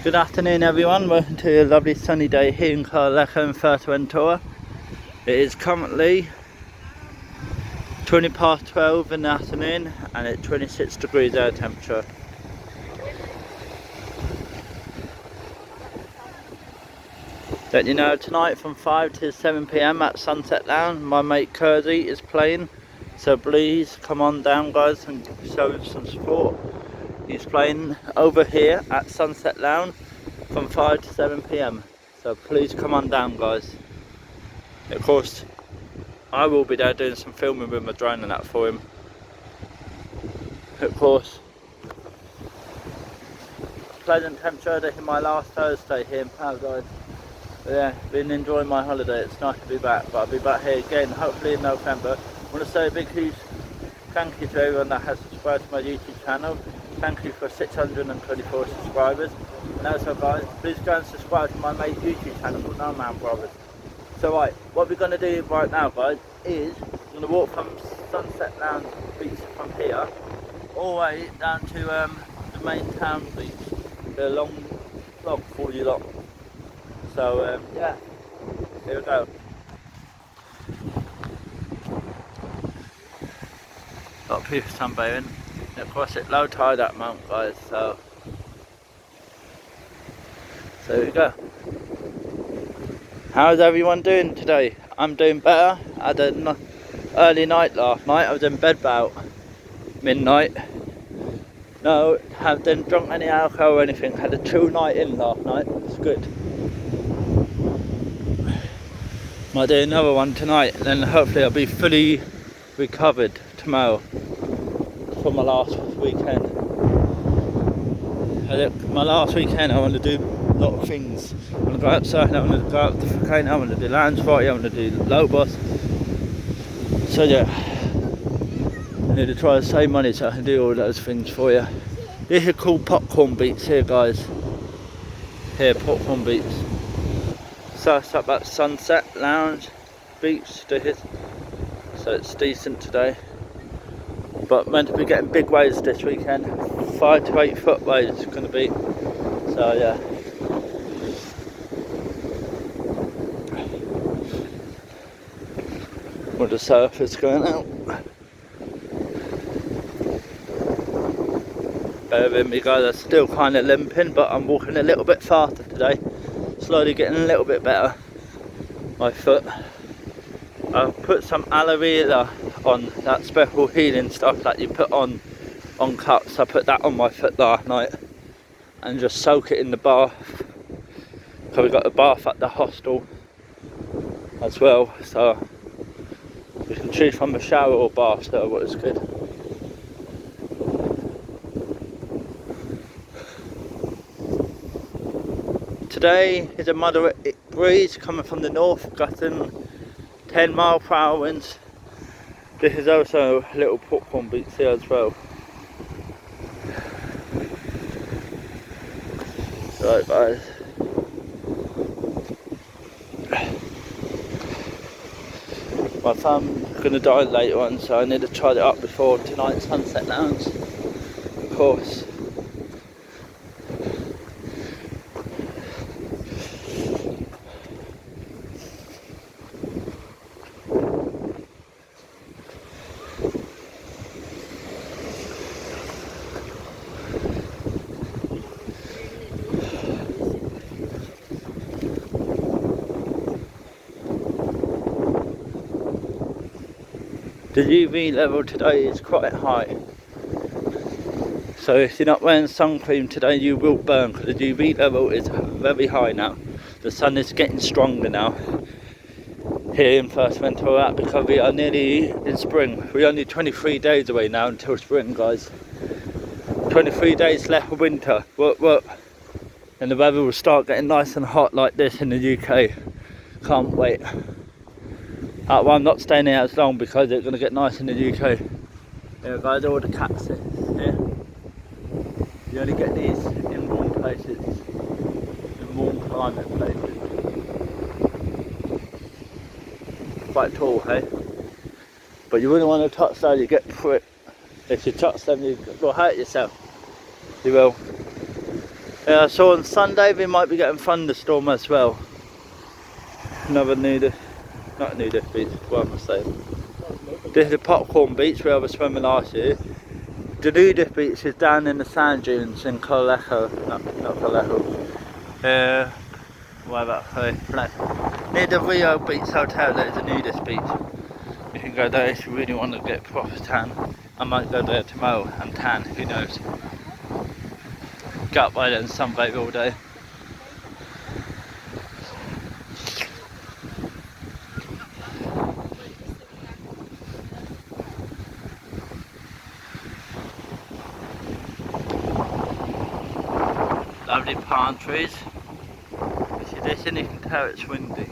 Good afternoon everyone, welcome to a lovely sunny day here in Carleton, Fuerteventura. It is currently 12 in the afternoon and it's 26 degrees air temperature. Let you know, tonight from 5 to 7 PM at Sunset Lounge, my mate Kersey is playing. So please come on down guys and show some support. He's playing over here at Sunset Lounge from 5 to 7 PM. So please come on down guys. Of course, I will be there doing some filming with my drone and that for him. Of course, pleasant temperature. This is my last Thursday here in Paradise. Yeah, been enjoying my holiday. It's nice to be back, but I'll be back here again hopefully in November. I want to say a big huge thank you to everyone that has subscribed to my YouTube channel. Thank you for 624 subscribers. And also guys, please go and subscribe to my mate's YouTube channel called No Man Brothers. So right, what we're going to do right now guys is we're going to walk from Sunset Lounge beach from here all the way down to the main town beach. The long vlog for you lot. So yeah, here we go. Got people sunbathing. Of course it's low tide at the moment guys, so here we go. How's everyone doing today? I'm doing better. I had an early night last night. I was in bed about midnight. No, haven't drunk any alcohol or anything. Had a chill night in last night. It's good. Might do another one tonight, and then hopefully I'll be fully recovered tomorrow from my last weekend. My last weekend I want to do a lot of things. I want to go outside, I want to go out to the volcano, I want to do lounge party, I want to do low bus. So yeah, I need to try to save money so I can do all those things for you. This is called Popcorn Beats here guys. Here, Popcorn Beats. So it's up at Sunset Lounge Beach, so it's decent today. But meant to be getting big waves this weekend. 5 to 8 foot waves it's going to be. So yeah. With the surfers going out. Bear with me guys, I'm still kind of limping, but I'm walking a little bit faster today. Slowly getting a little bit better. My foot. I've put some aloe vera on, that special healing stuff that you put on cuts. I put that on my foot last night and just soak it in the bath. So we got a bath at the hostel as well, so you can choose from a shower or bath, so what is good. Today is a moderate breeze coming from the north, gusting 10 mile per hour winds. This is also a little popcorn beach here as well. Right guys. My thumb's gonna die later on, so I need to try it up before tonight's Sunset Lounge. Of course. The UV level today is quite high, so if you're not wearing sun cream today you will burn, because the UV level is very high now. The sun is getting stronger now here in Fuerteventura because we are nearly in spring. We're only 23 days away now until spring guys. 23 days left of winter, what? And the weather will start getting nice and hot like this in the UK. Can't wait. Well, I'm not staying here as long because it's going to get nice in the UK. Here guys, all the cactus here. You only get these in warm places, in warm climate places. Quite tall, hey? But you wouldn't want to touch those, you get pricked. If you touch them, you will hurt yourself. You will. Yeah, so on Sunday we might be getting thunderstorm as well. Another nudist, not nudist beach, what am I saying? This is the Popcorn Beach where I was swimming last year. The nudist beach is down in the sand dunes in Corralejo, not Corralejo. Whatever, near the Rio Beach Hotel there's a nudist beach. You can go there if you really want to get proper tan. I might go there tomorrow and tan, who knows. Go up by there and sunbathe all day. Lovely palm trees. You see this and you can tell it's windy.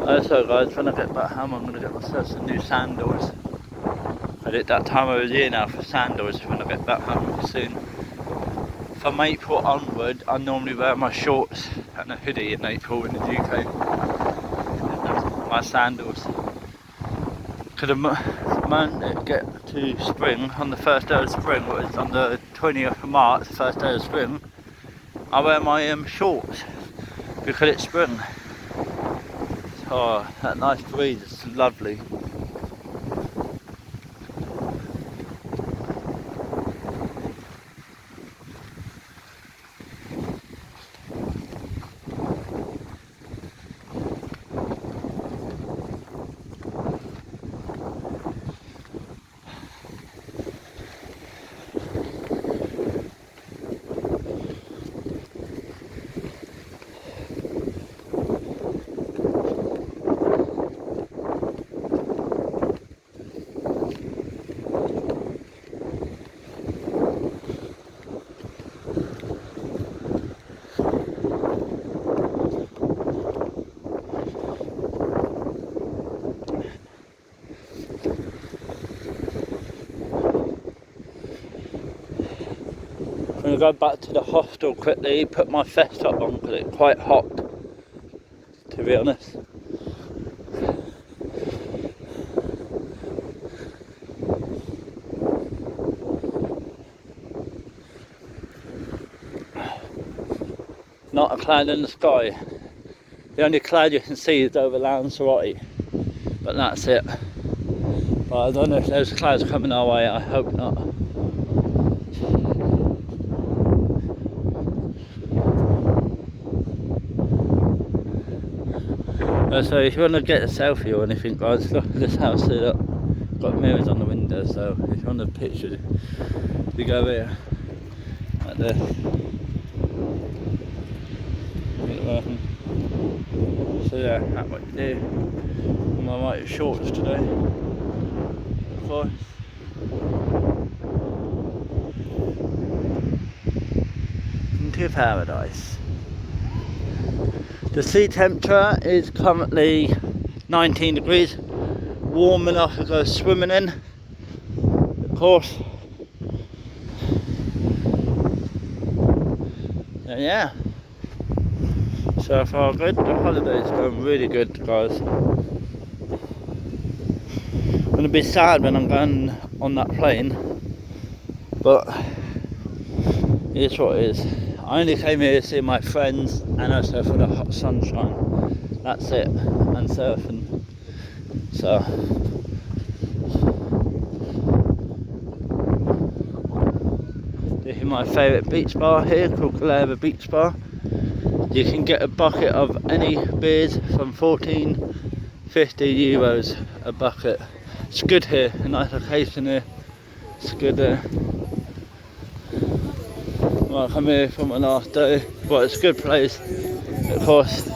Also guys, when I get back home I'm going to get myself some new sandals. I did that time of the year now for sandals when I get back home soon. From April onward I normally wear my shorts and a hoodie in April in the UK. My sandals. Because the moment it get to spring, on the first day of spring, which is on the 20th of March, the first day of spring, I wear my shorts because it's spring. Oh, that nice breeze, it's lovely. I'm going to go back to the hostel quickly, put my vest top on because it's quite hot, to be honest. Not a cloud in the sky. The only cloud you can see is over Lanzarote, but that's it. But I don't know if there's clouds coming our way, I hope not. So if you want to get a selfie or anything guys, look at this house here, look. Got mirrors on the window, so if you want a picture, you go here, like this. So yeah, that's what you do. I'm on my white shorts today, of course. Into paradise. The sea temperature is currently 19 degrees, warm enough to go swimming in, of course. And yeah, so far good. The holiday's going really good guys. I'm going to be sad when I'm going on that plane, but it's what it is. I only came here to see my friends and also for the hot sunshine. That's it, and surfing. So this is my favourite beach bar here called Corralejo Beach Bar. You can get a bucket of any beers from €14.50 a bucket. It's good here, a nice location here. It's good there. Well, I come here for my last day, but it's a good place. Of course,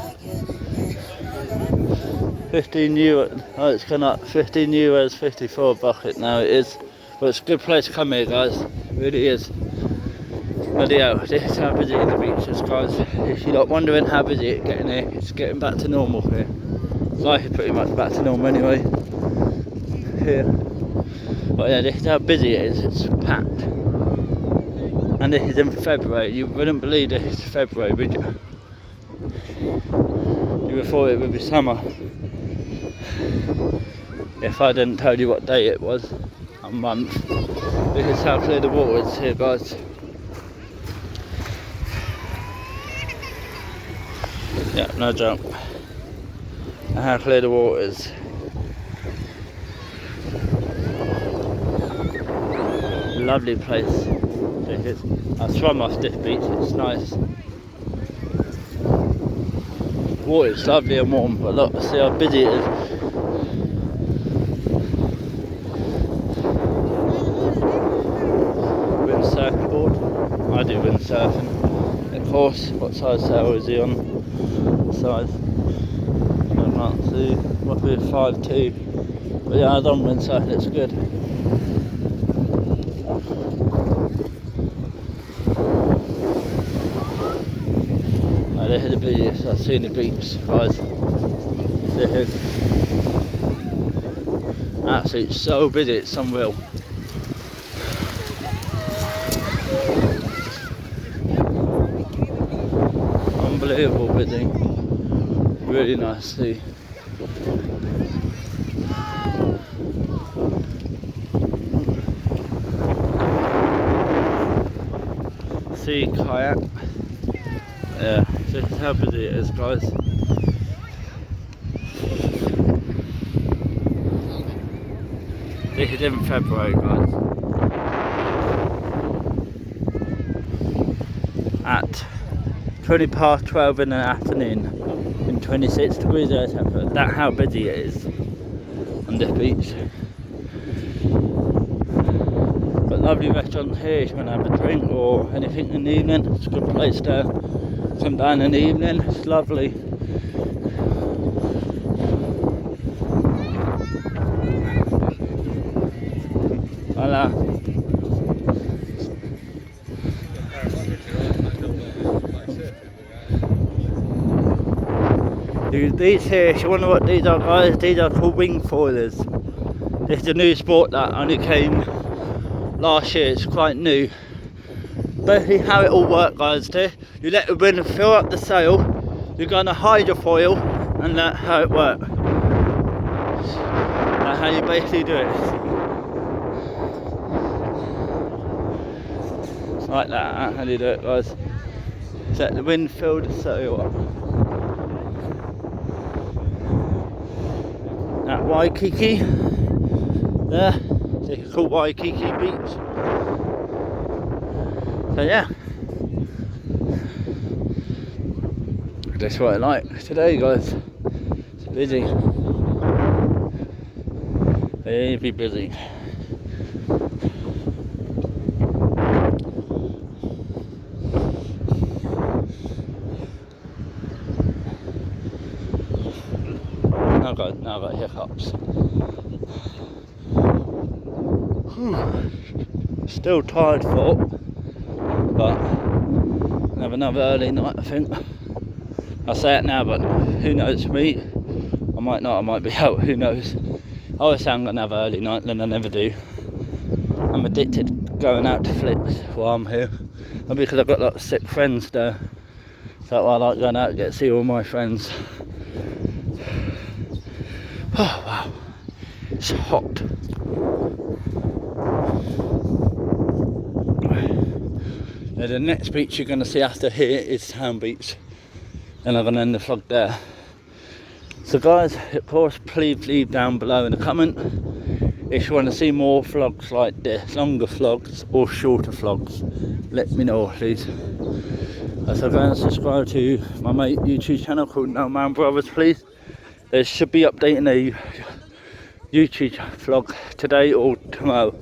€15. Oh, it's gone up. €15, 54 a bucket now. It is, but it's a good place to come here, guys. It really is. But yeah, this is how busy the beach is, guys. If you're not wondering how busy it's getting here, it's getting back to normal here. Life is pretty much back to normal anyway here. But yeah, this is how busy it is. It's packed. And this is in February. You wouldn't believe this is February, would you? You would have thought it would be summer if I didn't tell you what day it was, a month. This is how clear the water is here, guys. Yeah, no joke. And how clear the water is. Lovely place. This is. I swam off this beach, it's nice. Water is lovely and warm, but look, see how busy it is. Windsurfing board. I do windsurfing. Of course, what size sail is he on? What size? I can't see. Must be 5'2". But yeah, I don't windsurfing, it's good. This is the beach. I've seen the beach, guys. This is absolutely so busy, it's unreal. Unbelievable busy. Really nice to see. Sea kayak. Yeah. This is how busy it is, guys. This is in February, guys. At 12:20 in the afternoon, in 26 degrees Celsius temperature. That's how busy it is on this beach. But lovely restaurant here if you want to have a drink or anything in the evening. It's a good place to come down in the evening, it's lovely. Voila. These here, if you wonder what these are, guys, these are called wing foilers. This is a new sport that only came last year, it's quite new. Basically how it all works, guys, you let the wind fill up the sail, you're going to hide your foil, and that's how it works. That's how you basically do it. Like that, that's how you do it, guys. Let the wind fill the sail up. At Waikiki, there, it's called Waikiki Beach. So yeah, that's what I like today, guys. It's busy, very busy. Now I've got hiccups. Still tired foot, but I'll have another early night, I think. I say it now, but who knows me? I might not, I might be out, who knows? I always say I'm going to have an early night, then I never do. I'm addicted to going out to flips while I'm here. And because I've got lots of sick friends there. So I like going out to get to see all my friends. Oh wow, it's hot. Now the next beach you're going to see after here is Town Beach, and I'm going to end the vlog there. So guys, of course, please leave down below in the comment if you want to see more vlogs like this, longer vlogs or shorter vlogs. Let me know, please. So go and subscribe to my mate YouTube channel called No Man Brothers, please. They should be updating a YouTube vlog today or tomorrow.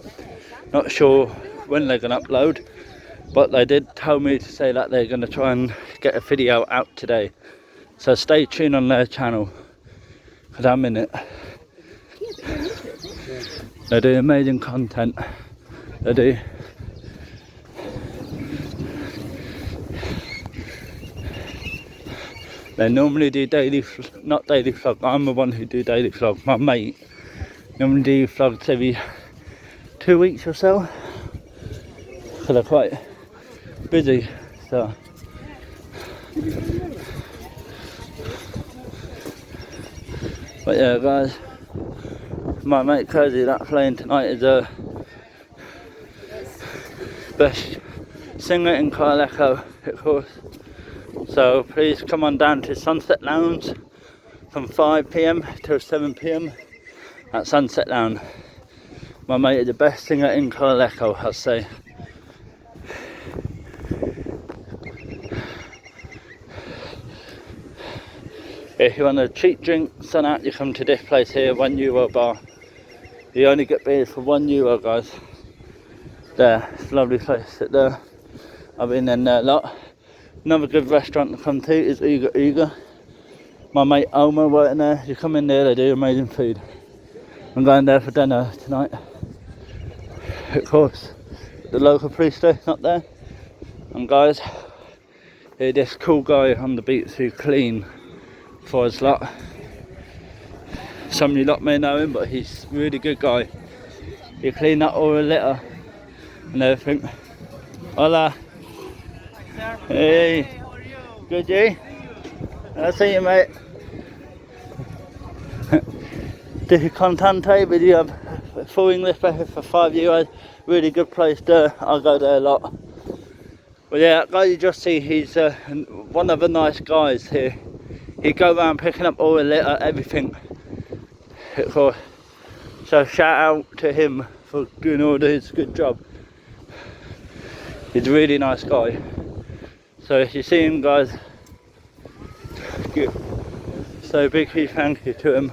Not sure when they're going to upload, but they did tell me to say that they're going to try and get a video out today. So stay tuned on their channel, because I'm in it. They do amazing content. They do. They normally do not daily vlog, I'm the one who do daily vlog. My mate normally do vlogs every 2 weeks or so, because they're quite busy, so. But yeah guys, my mate Crazy that playing tonight is a best singer in Corralejo, of course. So please come on down to Sunset Lounge from 5 PM till 7 PM at Sunset Lounge. My mate is the best singer in Carleton, I'll say. If you want a cheap drink, sun out, you come to this place here, €1 bar. You only get beer for €1, guys. There, it's a lovely place. Sit there. I've been in there a lot. Another good restaurant to come to is Uga. My mate Omar working there. You come in there, they do amazing food. I'm going there for dinner tonight. Of course, the local police station up there. And guys, here's this cool guy on the beach who clean for his lot. Some of you lot may know him, but he's a really good guy. He clean up all the litter and everything. Hola. Hey. How are you? Good, you? I see you, mate. This is Contante, but you have full English for €5. Really good place there. I go there a lot. But yeah, that guy you just see, he's one of the nice guys here. He go around picking up all the litter, everything. Of course. So shout out to him for doing all his good job. He's a really nice guy. So if you see him, guys, so big thank you to him,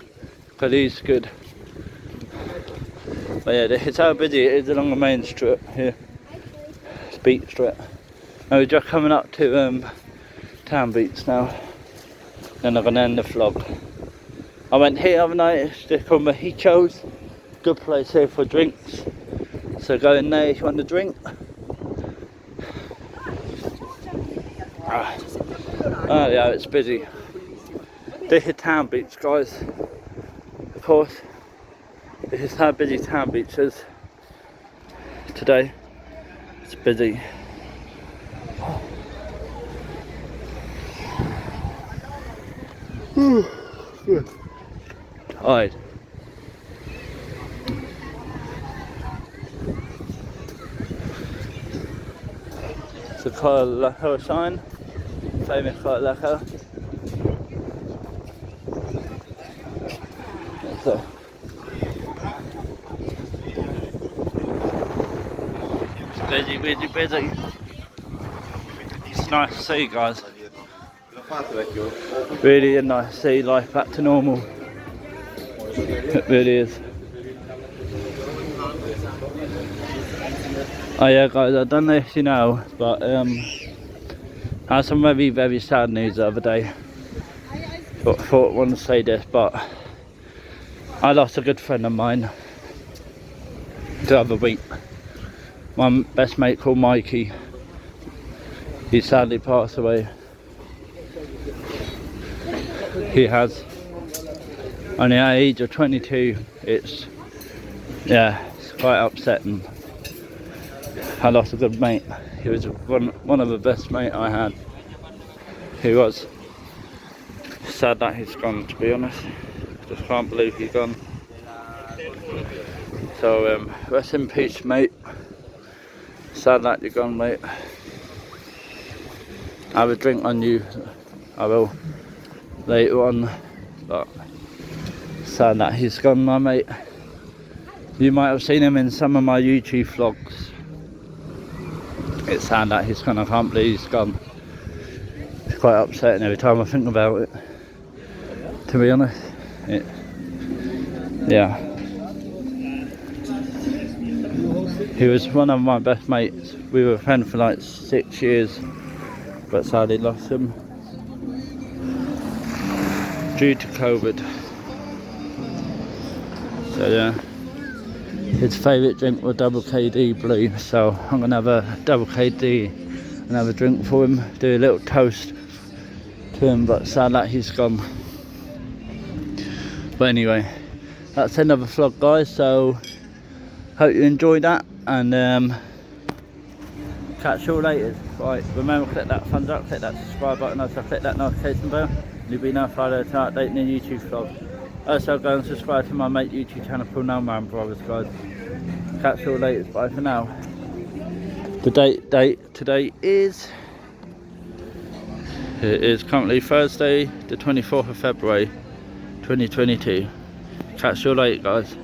because he's good. But yeah, it's how busy it is along the main strip here. It's Beach Street. And we're just coming up to Town Beach now. Then I'm going to end the vlog. I went here the other night, it's called Mojitos. Good place here for drinks. So go in there if you want a drink. Oh yeah, it's busy. This is Town Beach, guys. Of course, this is how busy Town Beach is today. It's busy. Tired. It's a Corralejo sign, famous Corralejo. So, it's busy, busy, busy. It's nice to see, guys. Really a nice to see life back to normal. It really is. Oh yeah guys, I don't know if you know, but I had some very, very sad news the other day. But I thought I wanted to say this, but I lost a good friend of mine the other week. My best mate called Mikey. He sadly passed away. He has. Only at the age of 22, it's quite upsetting. I lost a good mate. He was one of the best mates I had. He was. Sad that he's gone, to be honest. Just can't believe he's gone. So rest in peace, mate. Sad that you're gone, mate. I have a drink on you. I will later on, but sad that he's gone, my mate. You might have seen him in some of my YouTube vlogs. It's sad that he's gone. I can't believe he's gone. It's quite upsetting every time I think about it, to be honest. Yeah. He was one of my best mates. We were friends for like 6 years, but sadly lost him due to COVID. So yeah, his favourite drink was double KD Blue, so I'm gonna have a double KD and have a drink for him. Do a little toast to to him, but sad that he's gone. But anyway, that's another vlog, guys, so hope you enjoyed that, and catch you all later. Right, remember, click that thumbs up, click that subscribe button, also click that notification bell. You'll be notified to update new YouTube vlog. Also go and subscribe to my mate YouTube channel, Paul Man Brothers, guys. Catch you all later. Bye for now. The date today is, it is currently Thursday the 24th of February 2022. Catch you later, guys.